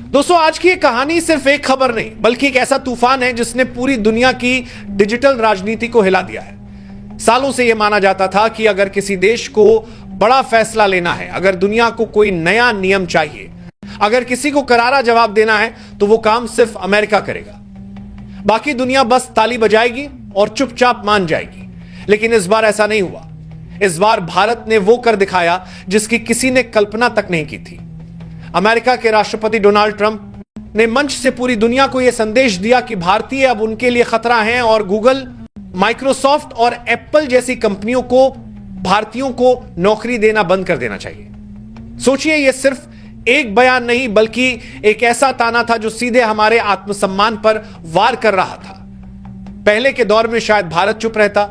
दोस्तों, आज की ये कहानी सिर्फ एक खबर नहीं बल्कि एक ऐसा तूफान है जिसने पूरी दुनिया की डिजिटल राजनीति को हिला दिया है। सालों से यह माना जाता था कि अगर किसी देश को बड़ा फैसला लेना है, अगर दुनिया को कोई नया नियम चाहिए, अगर किसी को करारा जवाब देना है तो वो काम सिर्फ अमेरिका करेगा। बाकी दुनिया बस ताली बजाएगी और चुपचाप मान जाएगी। लेकिन इस बार ऐसा नहीं हुआ। इस बार भारत ने वो कर दिखाया जिसकी किसी ने कल्पना तक नहीं की थी। अमेरिका के राष्ट्रपति डोनाल्ड ट्रंप ने मंच से पूरी दुनिया को यह संदेश दिया कि भारतीय अब उनके लिए खतरा हैं और गूगल, माइक्रोसॉफ्ट और एप्पल जैसी कंपनियों को भारतीयों को नौकरी देना बंद कर देना चाहिए। सोचिए, यह सिर्फ एक बयान नहीं बल्कि एक ऐसा ताना था जो सीधे हमारे आत्मसम्मान पर वार कर रहा था। पहले के दौर में शायद भारत चुप रहता,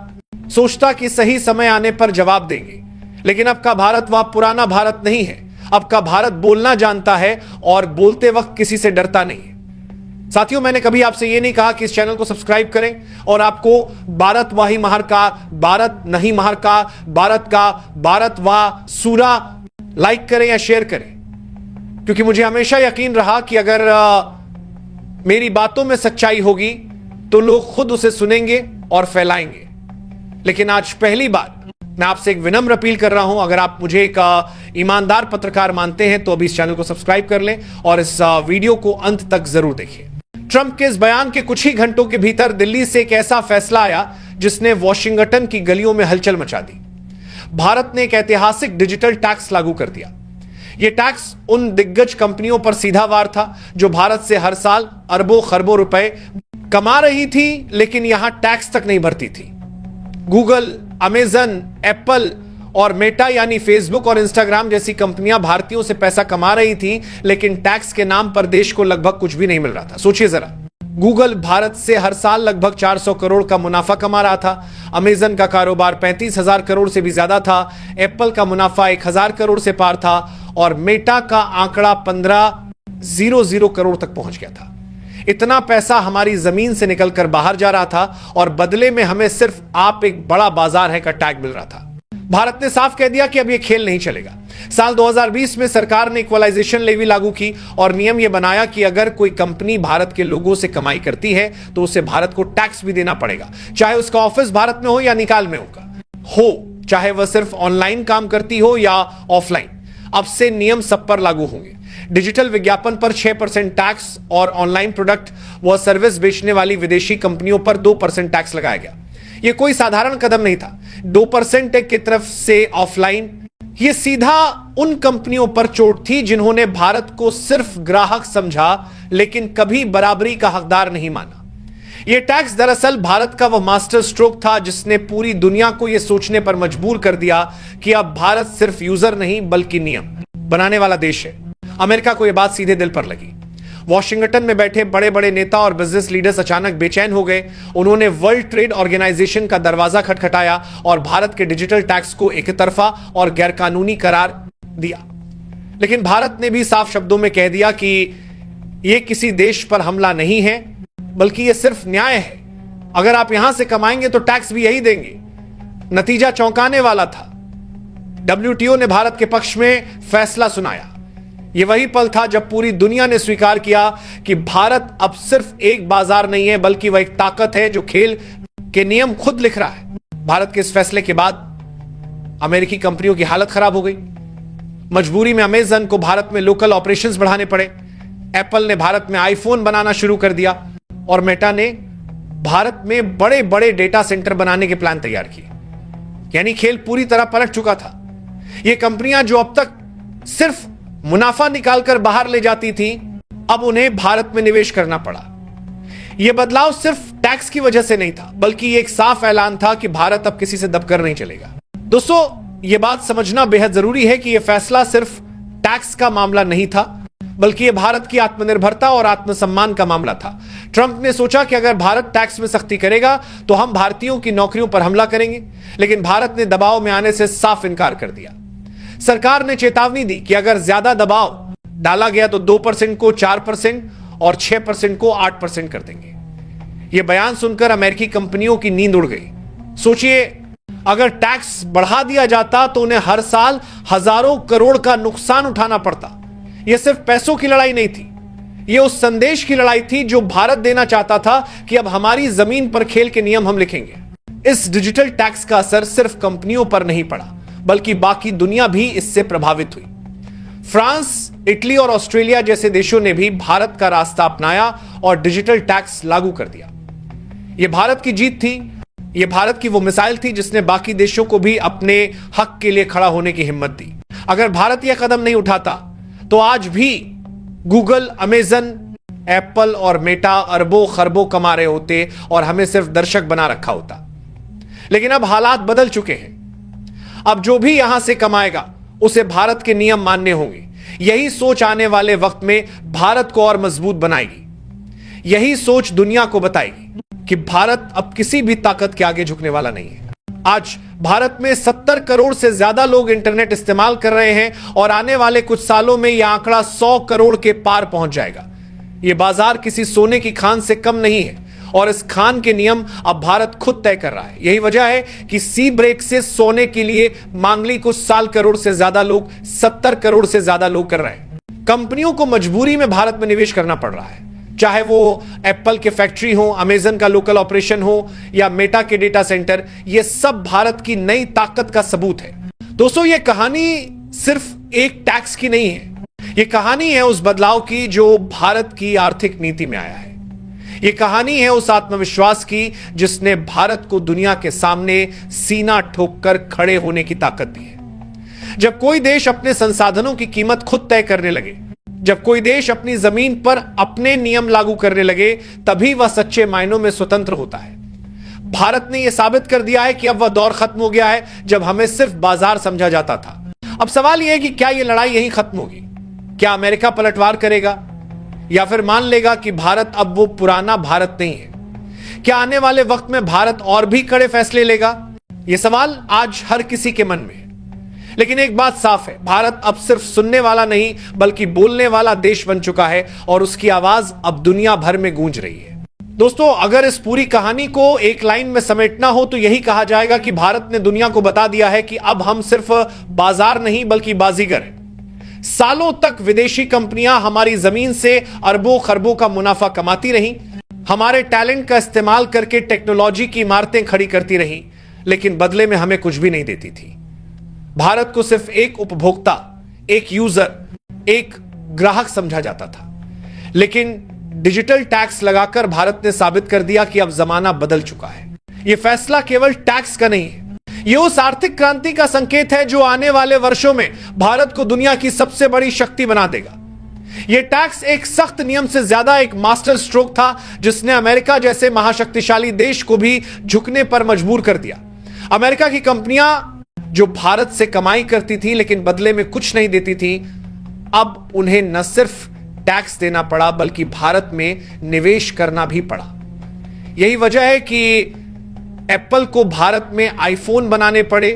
सोचता कि सही समय आने पर जवाब देंगे। लेकिन अब का भारत वह पुराना भारत नहीं है। अब का भारत बोलना जानता है और बोलते वक्त किसी से डरता नहीं है। साथियों, मैंने कभी आपसे यह नहीं कहा कि इस चैनल को सब्सक्राइब करें और आपको भारत वाही महर का, भारत नहीं महर का, भारत वाह सूरा लाइक करें या शेयर करें, क्योंकि मुझे हमेशा यकीन रहा कि अगर मेरी बातों में सच्चाई होगी तो लोग खुद उसे सुनेंगे और फैलाएंगे। लेकिन आज पहली बार मैं आपसे एक विनम्र अपील कर रहा हूं, अगर आप मुझे एक ईमानदार पत्रकार मानते हैं तो अभी इस चैनल को सब्सक्राइब कर लें और इस वीडियो को अंत तक जरूर देखिए। ट्रंप के इस बयान के कुछ ही घंटों के भीतर दिल्ली से एक ऐसा फैसला आया जिसने वॉशिंगटन की गलियों में हलचल मचा दी। भारत ने एक ऐतिहासिक डिजिटल टैक्स लागू कर दिया। यह टैक्स उन दिग्गज कंपनियों पर सीधा वार था जो भारत से हर साल अरबों खरबों रुपए कमा रही थी लेकिन यहां टैक्स तक नहीं भरती थी। गूगल, अमेजन, एप्पल और मेटा यानी फेसबुक और इंस्टाग्राम जैसी कंपनियां भारतीयों से पैसा कमा रही थी, लेकिन टैक्स के नाम पर देश को लगभग कुछ भी नहीं मिल रहा था। सोचिए जरा, गूगल भारत से हर साल लगभग 400 करोड़ का मुनाफा कमा रहा था। अमेजन का कारोबार 35,000 करोड़ से भी ज्यादा था। एप्पल का मुनाफा 1,000 करोड़ से पार था और मेटा का आंकड़ा 1500 करोड़ तक पहुंच गया था। इतना पैसा हमारी जमीन से निकलकर बाहर जा रहा था और बदले में हमें सिर्फ आप एक बड़ा बाजार है का टैग मिल रहा था। भारत ने साफ कह दिया कि अब यह खेल नहीं चलेगा। साल 2020 में सरकार ने इक्वलाइजेशन लेवी लागू की और नियम यह बनाया कि अगर कोई कंपनी भारत के लोगों से कमाई करती है तो उसे भारत को टैक्स भी देना पड़ेगा, चाहे उसका ऑफिस भारत में हो या निकाल में हो, चाहे वह सिर्फ ऑनलाइन काम करती हो या ऑफलाइन। अब से नियम सब पर लागू होंगे। डिजिटल विज्ञापन पर 6% टैक्स और ऑनलाइन प्रोडक्ट व सर्विस बेचने वाली विदेशी कंपनियों पर 2% टैक्स लगाया गया। यह कोई साधारण कदम नहीं था। 2% की तरफ से ऑफलाइन, यह सीधा उन कंपनियों पर चोट थी जिन्होंने भारत को सिर्फ ग्राहक समझा लेकिन कभी बराबरी का हकदार नहीं माना। यह टैक्स दरअसल भारत का वह मास्टर स्ट्रोक था जिसने पूरी दुनिया को यह सोचने पर मजबूर कर दिया कि अब भारत सिर्फ यूजर नहीं बल्कि नियम बनाने वाला देश है। अमेरिका को यह बात सीधे दिल पर लगी। वॉशिंगटन में बैठे बड़े बड़े नेता और बिजनेस लीडर्स अचानक बेचैन हो गए। उन्होंने वर्ल्ड ट्रेड ऑर्गेनाइजेशन का दरवाजा खटखटाया और भारत के डिजिटल टैक्स को एक तरफा और गैरकानूनी करार दिया। लेकिन भारत ने भी साफ शब्दों में कह दिया कि यह किसी देश पर हमला नहीं है बल्कि यह सिर्फ न्याय है। अगर आप यहां से कमाएंगे तो टैक्स भी यही देंगे। नतीजा चौंकाने वाला था। WTO ने भारत के पक्ष में फैसला सुनाया। यह वही पल था जब पूरी दुनिया ने स्वीकार किया कि भारत अब सिर्फ एक बाजार नहीं है बल्कि वह एक ताकत है जो खेल के नियम खुद लिख रहा है। भारत के इस फैसले के बाद अमेरिकी कंपनियों की हालत खराब हो गई। मजबूरी में अमेजन को भारत में लोकल ऑपरेशंस बढ़ाने पड़े। एप्पल ने भारत में आईफोन बनाना शुरू कर दिया और मेटा ने भारत में बड़े बड़े डेटा सेंटर बनाने के प्लान तैयार किए। यानी खेल पूरी तरह पलट चुका था। यह कंपनियां जो अब तक सिर्फ मुनाफा निकालकर बाहर ले जाती थी, अब उन्हें भारत में निवेश करना पड़ा। यह बदलाव सिर्फ टैक्स की वजह से नहीं था बल्कि एक साफ ऐलान था कि भारत अब किसी से दबकर नहीं चलेगा। दोस्तों, यह बात समझना बेहद जरूरी है कि यह फैसला सिर्फ टैक्स का मामला नहीं था बल्कि यह भारत की आत्मनिर्भरता और आत्मसम्मान का मामला था। ट्रंप ने सोचा कि अगर भारत टैक्स में सख्ती करेगा तो हम भारतीयों की नौकरियों पर हमला करेंगे, लेकिन भारत ने दबाव में आने से साफ इनकार कर दिया। सरकार ने चेतावनी दी कि अगर ज्यादा दबाव डाला गया तो 2% को 4% और 6% को 8% कर देंगे। यह बयान सुनकर अमेरिकी कंपनियों की नींद उड़ गई। सोचिए, अगर टैक्स बढ़ा दिया जाता तो उन्हें हर साल हजारों करोड़ का नुकसान उठाना पड़ता। यह सिर्फ पैसों की लड़ाई नहीं थी, यह उस संदेश की लड़ाई थी जो भारत देना चाहता था कि अब हमारी जमीन पर खेल के नियम हम लिखेंगे। इस डिजिटल टैक्स का असर सिर्फ कंपनियों पर नहीं पड़ा, बल्कि बाकी दुनिया भी इससे प्रभावित हुई। फ्रांस, इटली और ऑस्ट्रेलिया जैसे देशों ने भी भारत का रास्ता अपनाया और डिजिटल टैक्स लागू कर दिया। यह भारत की जीत थी, यह भारत की वो मिसाइल थी जिसने बाकी देशों को भी अपने हक के लिए खड़ा होने की हिम्मत दी। अगर भारत यह कदम नहीं उठाता तो आज भी गूगल, अमेजन, एप्पल और मेटा अरबों खरबों कमा रहे होते और हमें सिर्फ दर्शक बना रखा होता। लेकिन अब हालात बदल चुके हैं। अब जो भी यहां से कमाएगा उसे भारत के नियम मानने होंगे। यही सोच आने वाले वक्त में भारत को और मजबूत बनाएगी। यही सोच दुनिया को बताएगी कि भारत अब किसी भी ताकत के आगे झुकने वाला नहीं है। आज भारत में 70 करोड़ से ज्यादा लोग इंटरनेट इस्तेमाल कर रहे हैं और आने वाले कुछ सालों में यह आंकड़ा 100 करोड़ के पार पहुंच जाएगा। यह बाजार किसी सोने की खान से कम नहीं है और इस खान के नियम अब भारत खुद तय कर रहा है। यही वजह है कि सी ब्रेक से सोने के लिए मांगली कुछ साल करोड़ से ज्यादा लोग 70 करोड़ से ज्यादा लोग कर रहे हैं। कंपनियों को मजबूरी में भारत में निवेश करना पड़ रहा है, चाहे वो एप्पल के फैक्ट्री हो, अमेजन का लोकल ऑपरेशन हो या मेटा के डेटा सेंटर। यह सब भारत की नई ताकत का सबूत है। दोस्तों, यह कहानी सिर्फ एक टैक्स की नहीं है, यह कहानी है उस बदलाव की जो भारत की आर्थिक नीति में आया है। यह कहानी है उस आत्मविश्वास की जिसने भारत को दुनिया के सामने सीना ठोककर खड़े होने की ताकत दी है। जब कोई देश अपने संसाधनों की कीमत खुद तय करने लगे, जब कोई देश अपनी जमीन पर अपने नियम लागू करने लगे, तभी वह सच्चे मायनों में स्वतंत्र होता है। भारत ने यह साबित कर दिया है कि अब वह दौर खत्म हो गया है जब हमें सिर्फ बाजार समझा जाता था। अब सवाल यह है कि क्या यह लड़ाई यहीं खत्म होगी? क्या अमेरिका पलटवार करेगा या फिर मान लेगा कि भारत अब वो पुराना भारत नहीं है? क्या आने वाले वक्त में भारत और भी कड़े फैसले लेगा? यह सवाल आज हर किसी के मन में है। लेकिन एक बात साफ है, भारत अब सिर्फ सुनने वाला नहीं बल्कि बोलने वाला देश बन चुका है और उसकी आवाज अब दुनिया भर में गूंज रही है। दोस्तों, अगर इस पूरी कहानी को एक लाइन में समेटना हो तो यही कहा जाएगा कि भारत ने दुनिया को बता दिया है कि अब हम सिर्फ बाजार नहीं बल्कि बाजीगर हैं। सालों तक विदेशी कंपनियां हमारी जमीन से अरबों खरबों का मुनाफा कमाती रहीं, हमारे टैलेंट का इस्तेमाल करके टेक्नोलॉजी की इमारतें खड़ी करती रहीं, लेकिन बदले में हमें कुछ भी नहीं देती थी। भारत को सिर्फ एक उपभोक्ता, एक यूजर, एक ग्राहक समझा जाता था। लेकिन डिजिटल टैक्स लगाकर भारत ने साबित कर दिया कि अब जमाना बदल चुका है। यह फैसला केवल टैक्स का नहीं है, यह उस आर्थिक क्रांति का संकेत है जो आने वाले वर्षों में भारत को दुनिया की सबसे बड़ी शक्ति बना देगा। यह टैक्स एक सख्त नियम से ज्यादा एक मास्टर स्ट्रोक था जिसने अमेरिका जैसे महाशक्तिशाली देश को भी झुकने पर मजबूर कर दिया। अमेरिका की कंपनियां जो भारत से कमाई करती थी लेकिन बदले में कुछ नहीं देती थी, अब उन्हें न सिर्फ टैक्स देना पड़ा बल्कि भारत में निवेश करना भी पड़ा। यही वजह है कि एप्पल को भारत में आईफोन बनाने पड़े,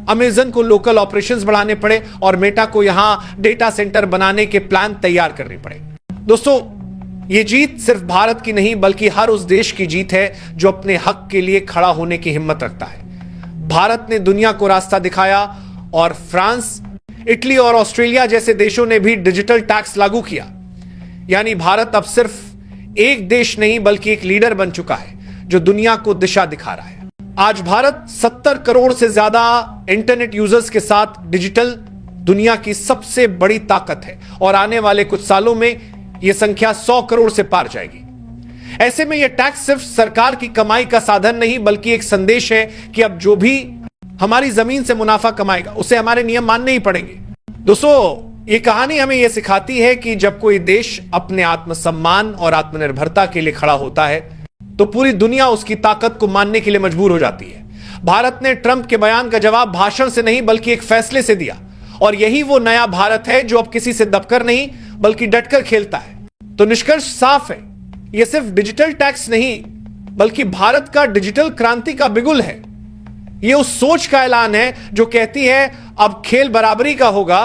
अमेजन को लोकल ऑपरेशंस बढ़ाने पड़े और मेटा को यहां डेटा सेंटर बनाने के प्लान तैयार करने पड़े। दोस्तों, यह जीत सिर्फ भारत की नहीं बल्कि हर उस देश की जीत है जो अपने हक के लिए खड़ा होने की हिम्मत रखता है। भारत ने दुनिया को रास्ता दिखाया और फ्रांस, इटली और ऑस्ट्रेलिया जैसे देशों ने भी डिजिटल टैक्स लागू किया। यानी भारत अब सिर्फ एक देश नहीं बल्कि एक लीडर बन चुका है जो दुनिया को दिशा दिखा रहा है। आज भारत 70 करोड़ से ज्यादा इंटरनेट यूजर्स के साथ डिजिटल दुनिया की सबसे बड़ी ताकत है और आने वाले कुछ सालों में यह संख्या 100 करोड़ से पार जाएगी। ऐसे में यह टैक्स सिर्फ सरकार की कमाई का साधन नहीं बल्कि एक संदेश है कि अब जो भी हमारी जमीन से मुनाफा कमाएगा उसे हमारे नियम मानने ही पड़ेंगे। दोस्तों, यह कहानी हमें यह सिखाती है कि जब कोई देश अपने आत्मसम्मान और आत्मनिर्भरता के लिए खड़ा होता है तो पूरी दुनिया उसकी ताकत को मानने के लिए मजबूर हो जाती है। भारत ने ट्रंप के बयान का जवाब भाषण से नहीं बल्कि एक फैसले से दिया और यही वो नया भारत है जो अब किसी से दबकर नहीं बल्कि डटकर खेलता है। तो निष्कर्ष साफ है, यह सिर्फ डिजिटल टैक्स नहीं बल्कि भारत का डिजिटल क्रांति का बिगुल है। यह उस सोच का ऐलान है जो कहती है अब खेल बराबरी का होगा,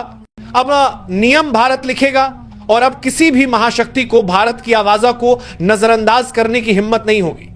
अब नियम भारत लिखेगा और अब किसी भी महाशक्ति को भारत की आवाज़ को नजरअंदाज करने की हिम्मत नहीं होगी।